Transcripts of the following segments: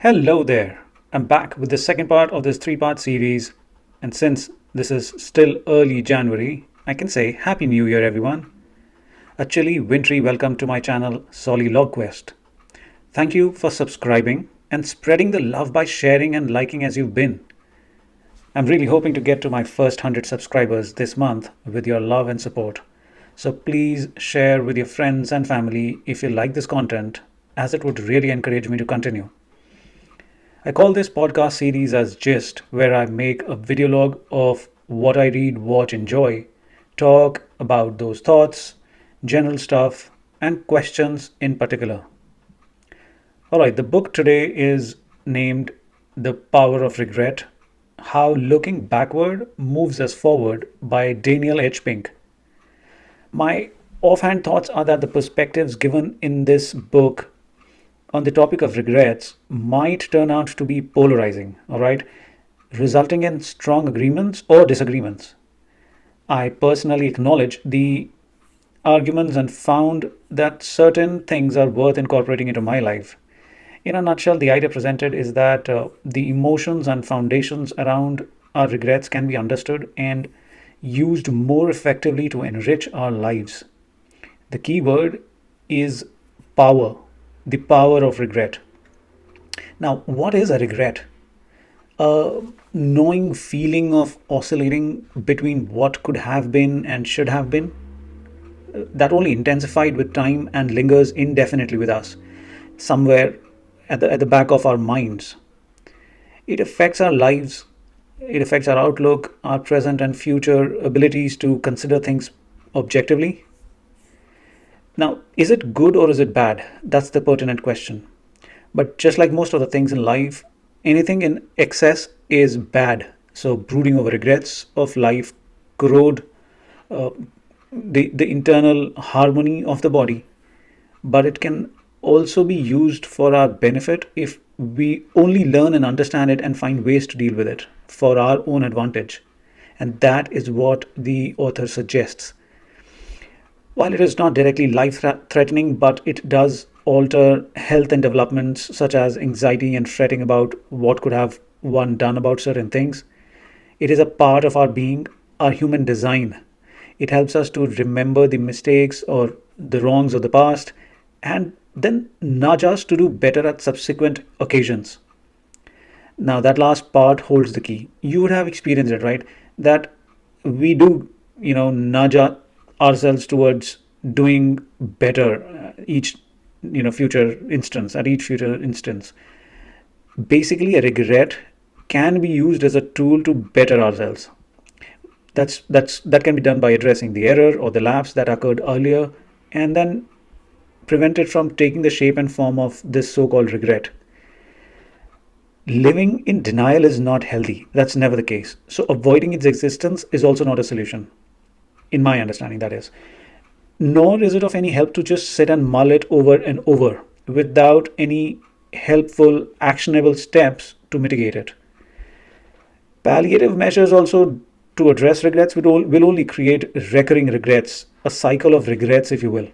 Hello there. I'm back with the second part of this three-part series, and since this is still early January, I can say Happy New Year, everyone. A chilly, wintry welcome to my channel, Solly Logquest. Thank you for subscribing and spreading the love by sharing and liking as you've been. I'm really hoping to get to my first 100 subscribers this month with your love and support. So please share with your friends and family if you like this content, as it would really encourage me to continue. I call this podcast series as Gist, where I make a video log of what I read, watch, enjoy, talk about those thoughts, general stuff, and questions in particular. Alright, the book today is named The Power of Regret: How Looking Backward Moves Us Forward by Daniel H. Pink. My offhand thoughts are that the perspectives given in this book on the topic of regrets might turn out to be polarizing, all right, resulting in strong agreements or disagreements. I personally acknowledge the arguments and found that certain things are worth incorporating into my life. In a nutshell, the idea presented is that the emotions and foundations around our regrets can be understood and used more effectively to enrich our lives. The key word is power, the power of regret. Now, what is a regret? A knowing feeling of oscillating between what could have been and should have been, that only intensified with time and lingers indefinitely with us, somewhere at the back of our minds. It affects our lives, it affects our outlook, our present and future abilities to consider things objectively. Now, is it good or is it bad? That's the pertinent question. But just like most of the things in life, anything in excess is bad. So, brooding over regrets of life corrode uh, the internal harmony of the body, but it can also be used for our benefit if we only learn and understand it and find ways to deal with it for our own advantage. And that is what the author suggests. While it is not directly life threatening, but it does alter health and developments such as anxiety and fretting about what could have one done about certain things. It is a part of our being, our human design. It helps us to remember the mistakes or the wrongs of the past and then nudge us to do better at subsequent occasions. Now, that last part holds the key. You would have experienced it, right? That we do, nudge ourselves towards doing better each, future instance, at each future instance. Basically, a regret can be used as a tool to better ourselves. That can be done by addressing the error or the lapse that occurred earlier, and then prevent it from taking the shape and form of this so-called regret. Living in denial is not healthy. That's never the case. So avoiding its existence is also not a solution, in my understanding, that is. Nor is it of any help to just sit and mull it over and over without any helpful, actionable steps to mitigate it. Palliative measures also to address regrets will only create recurring regrets, a cycle of regrets, if you will.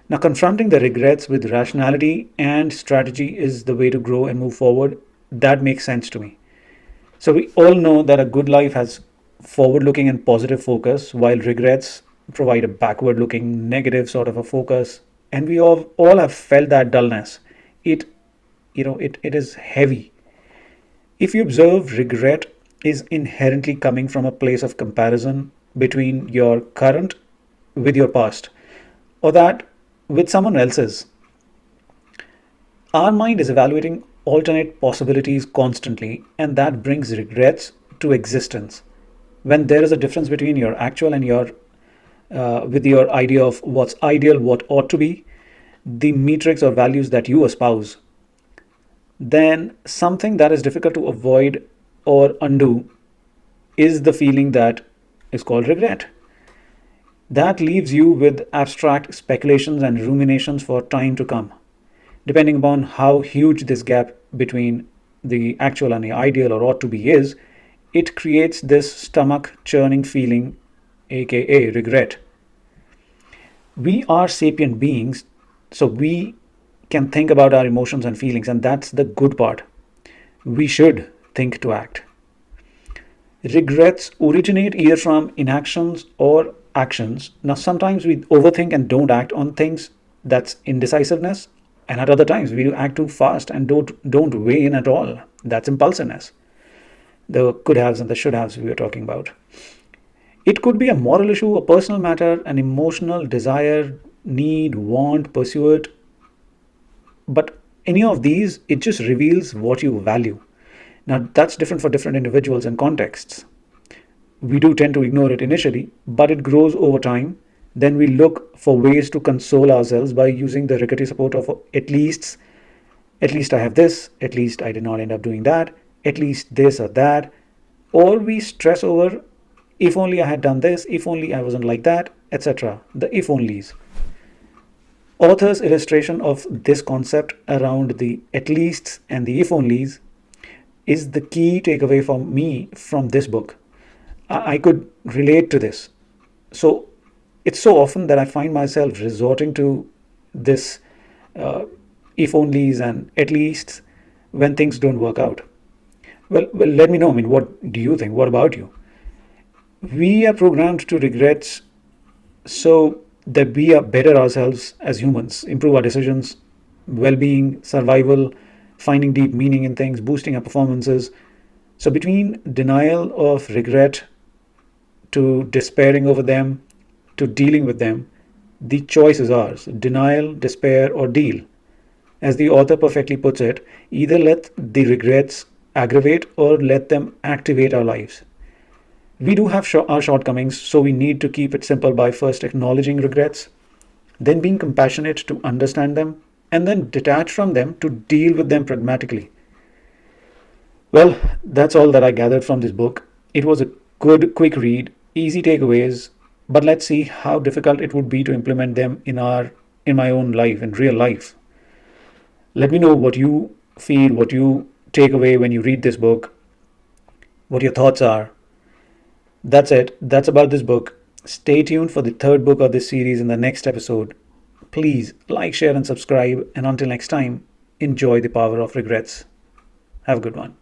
Now, confronting the regrets with rationality and strategy is the way to grow and move forward. That makes sense to me. So, we all know that a good life has forward looking and positive focus, while regrets provide a backward looking, negative sort of a focus. And we all have felt that dullness. It is heavy. If you observe, regret is inherently coming from a place of comparison between your current with your past, or that with someone else's. Our mind is evaluating alternate possibilities constantly, and that brings regrets to existence. When there is a difference between your actual and your with your idea of what's ideal, what ought to be, the metrics or values that you espouse, then something that is difficult to avoid or undo is the feeling that is called regret. That leaves you with abstract speculations and ruminations for time to come. Depending upon how huge this gap between the actual and the ideal or ought to be is, it creates this stomach churning feeling, aka regret. We are sapient beings, so we can think about our emotions and feelings, and that's the good part. We should think to act. Regrets originate either from inactions or actions. Now, sometimes we overthink and don't act on things. That's indecisiveness. And at other times, we do act too fast and don't weigh in at all. That's impulsiveness. The could haves and the should haves we were talking about. It could be a moral issue, a personal matter, an emotional desire, need, want, pursuit. But any of these, it just reveals what you value. Now, that's different for different individuals and contexts. We do tend to ignore it initially, but it grows over time. Then we look for ways to console ourselves by using the rickety support of at least I have this, at least I did not end up doing that, at least this or that. Or we stress over if only I had done this, if only I wasn't like that, etc. The if onlys. Author's illustration of this concept around the at leasts and the if onlys is the key takeaway for me from this book. I could relate to this. So it's so often that I find myself resorting to this if onlys and at least when things don't work out. Well, let me know. I mean, what do you think? What about you? We are programmed to regret so that we are better ourselves as humans, improve our decisions, well being, survival, finding deep meaning in things, boosting our performances. So, between denial of regret to despairing over them to dealing with them, the choice is ours: denial, despair, or deal. As the author perfectly puts it, either let the regrets aggravate or let them activate our lives. We do have our shortcomings, so we need to keep it simple by first acknowledging regrets, then being compassionate to understand them, and then detach from them to deal with them pragmatically. Well, that's all that I gathered from this book. It was a good, quick read, easy takeaways, but let's see how difficult it would be to implement them in my own life, in real life. Let me know what you feel, what you take away when you read this book, what your thoughts are. That's it. That's about this book. Stay tuned for the third book of this series in the next episode. Please like, share, and subscribe. And until next time, enjoy the power of regrets. Have a good one.